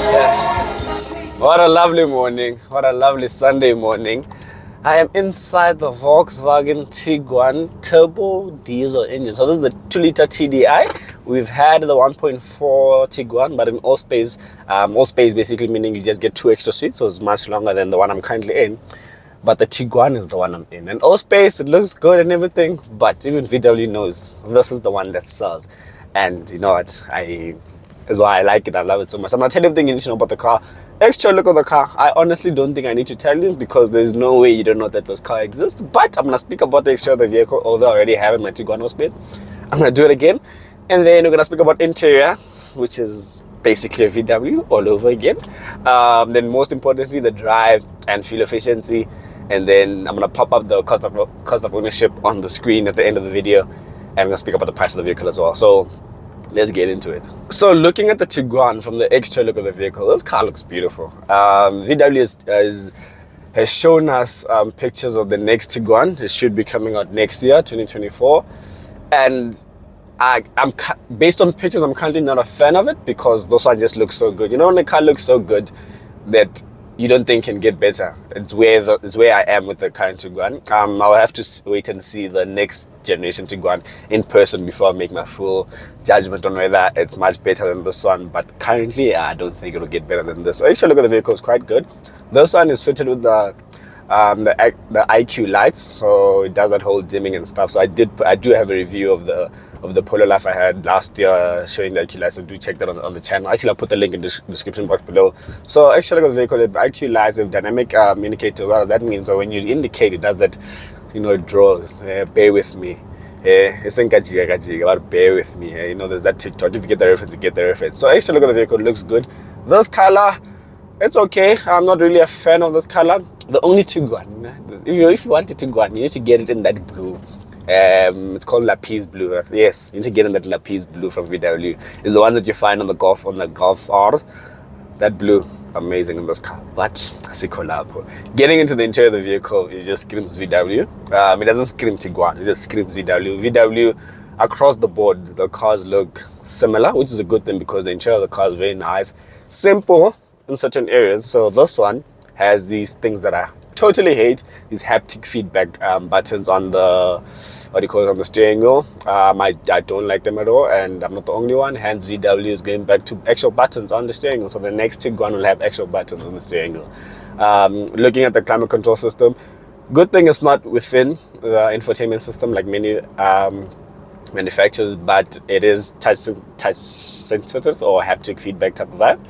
What a lovely morning. What a lovely Sunday morning. I am inside the Volkswagen Tiguan turbo diesel engine. So this is the 2-liter TDI. We've had the 1.4 Tiguan, but in all space basically meaning you just get 2 extra seats, so it's much longer than the one I'm currently in. But the Tiguan is the one I'm in. And all space, it looks good and everything, but even VW knows this is the one that sells. And you know what? Is why I like it. I love it so much. I'm gonna tell you everything you need to know about the car. Extra look of the car. I honestly don't think I need to tell you because there's no way you don't know that this car exists. But I'm gonna speak about the exterior of the vehicle, although I already have in my Tiguan space. I'm gonna do it again, and then we're gonna speak about interior, which is basically a VW all over again. Then most importantly, the drive and fuel efficiency, and then I'm gonna pop up the cost of ownership on the screen at the end of the video, and I'm gonna speak about the price of the vehicle as well. So let's get into it. So looking at the Tiguan from the exterior look of the vehicle, this car looks beautiful. VW has shown us pictures of the next Tiguan. It should be coming out next year, 2024. And I'm based on pictures, I'm currently not a fan of it because those one just look so good. You know, when the car looks so good that you don't think can get better. It's where I am with the current Tiguan. I'll have to wait and see the next generation Tiguan in person before I make my full judgment on whether it's much better than this one. But currently, I don't think it'll get better than this. So actually, look at the vehicle; is quite good. This one is fitted with the IQ lights, so it does that whole dimming and stuff. So I do have a review of the Polo Life I had last year showing the IQ lights, so do check that on the channel. Actually, I'll put the link in the description box below. So actually, look at the vehicle. With IQ lights with dynamic indicator. What does that mean? So when you indicate, it does that, you know, it draws. Bear with me. But bear with me. You know, there's that TikTok. If you get the reference, you get the reference. So actually, look at the vehicle. It looks good. This color, it's okay. I'm not really a fan of this color. The only Tiguan, if you want a Tiguan, you need to get it in that blue. It's called Lapis Blue. Yes, you need to get in that Lapis Blue from VW. It's the one that you find on the Golf R. That blue, amazing in this car. But getting into the interior of the vehicle, it just screams VW. It doesn't scream Tiguan. It just screams VW. VW across the board, the cars look similar, which is a good thing because the interior of the car is very nice, simple in certain areas. So this one has these things that I totally hate, these haptic feedback buttons on the on the steering wheel. I don't like them at all, and I'm not the only one. Hence VW is going back to actual buttons on the steering wheel, so the next Tiguan will have actual buttons on the steering wheel. Looking at the climate control system, good thing it's not within the infotainment system like many manufacturers, but it is touch sensitive or haptic feedback type of vibe,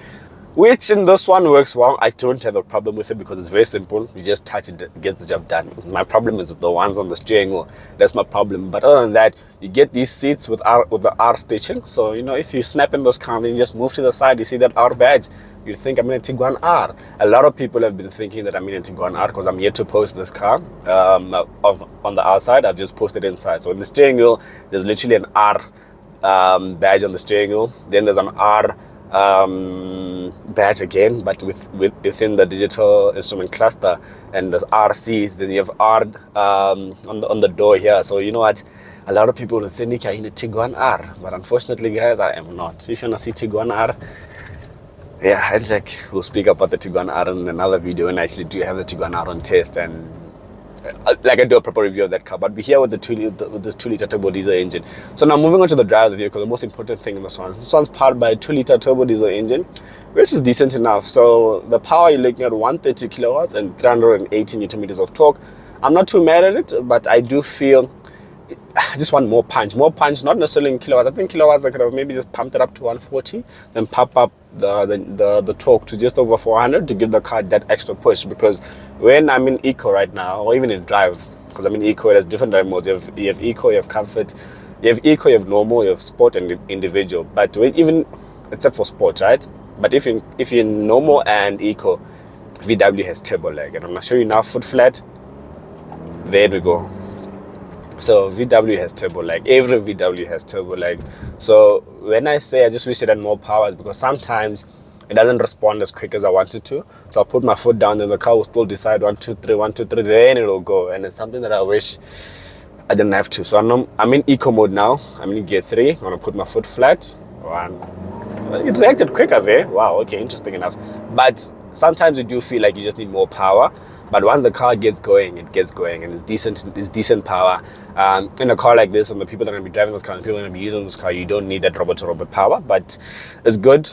which in this one works well. I don't have a problem with it because it's very simple. You just touch it, it gets the job done. My problem is the ones on the steering wheel. That's my problem. But other than that, you get these seats with the R stitching. So, you know, if you snap in those cars and you just move to the side, you see that R badge, you think I'm in a Tiguan R. A lot of people have been thinking that I'm in a Tiguan R because I'm yet to post this car on the outside. I've just posted inside. So in the steering wheel, there's literally an R badge on the steering wheel. Then there's an R badge again, but within the digital instrument cluster, and the RCs. Then you have R on the door here. So you know what, a lot of people will say, Nick, you're in a Tiguan R, but unfortunately guys, I am not. So if you want to see Tiguan R, yeah, and like we'll speak about the Tiguan R in another video, and I actually do have the Tiguan R on test, and like I do a proper review of that car. But we're here with this 2-liter turbo diesel engine. So now moving on to the drive of the vehicle, the most important thing in this one's powered by a 2-liter turbo diesel engine, which is decent enough. So the power, you're looking at 130 kilowatts and 380 newton meters of torque. I'm not too mad at it, but I do feel I just want more punch, not necessarily in kilowatts. I think kilowatts I could have maybe just pumped it up to 140, then pump up the torque to just over 400 to give the car that extra push. Because when I'm in eco right now, or even in drive, because I'm in eco, it has different drive modes. You have eco, you have comfort, you have eco, you have normal, you have sport and individual. But even except for sport, right? But if you're in normal and eco, VW has turbo lag, and I'm gonna show you now. Foot flat, there we go. So VW has turbo lag. Every VW has turbo lag. So when I say I just wish it had more power, it's because sometimes it doesn't respond as quick as I want it to. So I'll put my foot down, and the car will still decide 1, 2, 3, 1, 2, 3, then it'll go. And it's something that I wish I didn't have to. So I'm in eco mode now. I'm in gear 3. I'm gonna put my foot flat. 1, It reacted quicker there. Wow, okay, interesting enough. But sometimes you do feel like you just need more power. But once the car gets going, it gets going, and it's decent power. In a car like this, and the people that are going to be driving this car, and people that are going to be using this car, you don't need that robot-to-robot power, but it's good.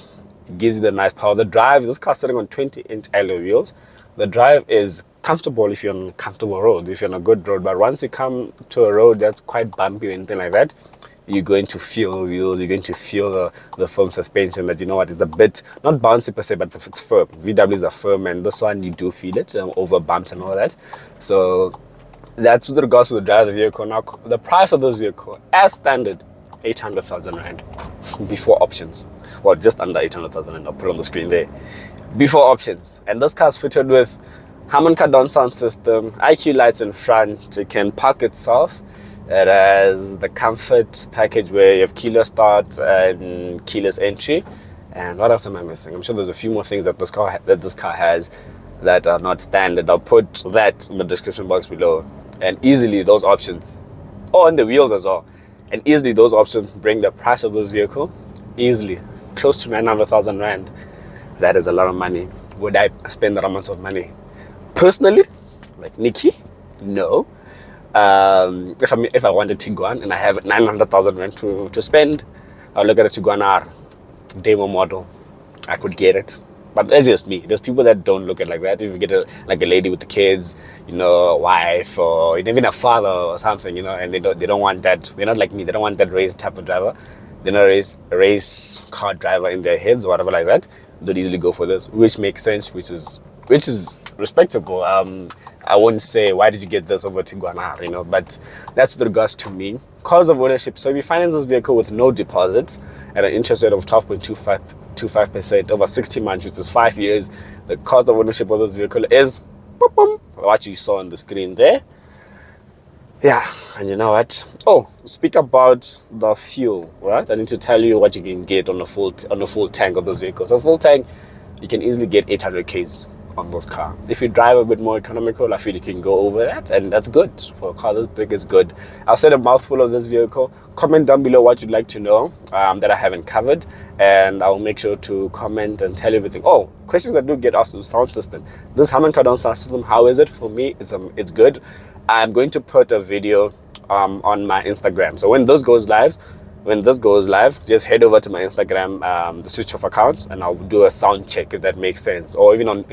It gives you the nice power. The drive, this car's sitting on 20-inch alloy wheels. The drive is comfortable if you're on comfortable roads, if you're on a good road. But once you come to a road that's quite bumpy or anything like that, you're going to feel the wheels, you're going to feel the firm suspension that, you know what, it's a bit, not bouncy per se, but it's firm. VWs are firm, and this one you do feel it over bumps and all that. So that's with regards to the drive of the vehicle. Now, the price of this vehicle, as standard, 800,000 Rand before options. Well, just under 800,000 Rand, I'll put it on the screen there. Before options. And this car's fitted with Harman Kardon sound system, IQ lights in front, it can park itself. It has the comfort package where you have keyless start and keyless entry. And what else am I missing? I'm sure there's a few more things that this car has that are not standard. I'll put that in the description box below. And easily those options, and the wheels as well. And easily those options bring the price of this vehicle easily close to 900,000 Rand. That is a lot of money. Would I spend that amount of money? Personally, like Nikki, no. If I want a Tiguan and I have 900,000 Rand to spend, I'll look at a Tiguan R demo model. I could get it, but that's just me. There's people that don't look at it like that. If you get like a lady with the kids, you know, a wife, or even a father or something, you know, and they don't want that. They're not like me. They don't want that race type of driver. They're not a race car driver in their heads or whatever like that. They'd easily go for this, which makes sense, which is respectable. I wouldn't say why did you get this over Tiguan R, you know, but that's with regards to me. Cost of ownership. So if you finance this vehicle with no deposits at an interest rate of 12.25% over 60 months, which is 5 years, the cost of ownership of this vehicle is what you saw on the screen there. Yeah, and you know what? Speak about the fuel, right? I need to tell you what you can get on a full tank of this vehicle. So full tank, you can easily get 800 k's on this car. If you drive a bit more economical, I feel you can go over that, and that's good. For a car this big is good. I've said a mouthful of this vehicle. Comment down below what you'd like to know that I haven't covered, and I'll make sure to comment and tell you everything. Questions that do get asked with sound system. This Harman Kardon sound system, how is it? For me, it's good. I'm going to put a video on my Instagram. So when this goes live, just head over to my Instagram, the switch off account, and I'll do a sound check, if that makes sense. Or even on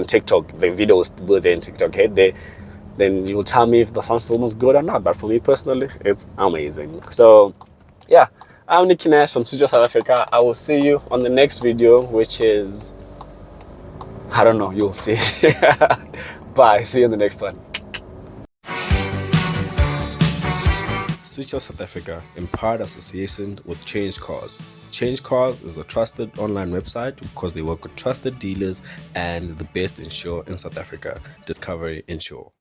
TikTok, the video is there in TikTok. Okay, then you'll tell me if the sound system is good or not. But for me personally, it's amazing. So yeah, I'm Nicky Nash from Suzuka, South Africa. I will see you on the next video, which is, I don't know, you'll see. Bye. See you in the next one. Switch Off South Africa, in part association with Change Cars. Change Cars is a trusted online website because they work with trusted dealers and the best insure in South Africa, Discovery Insure.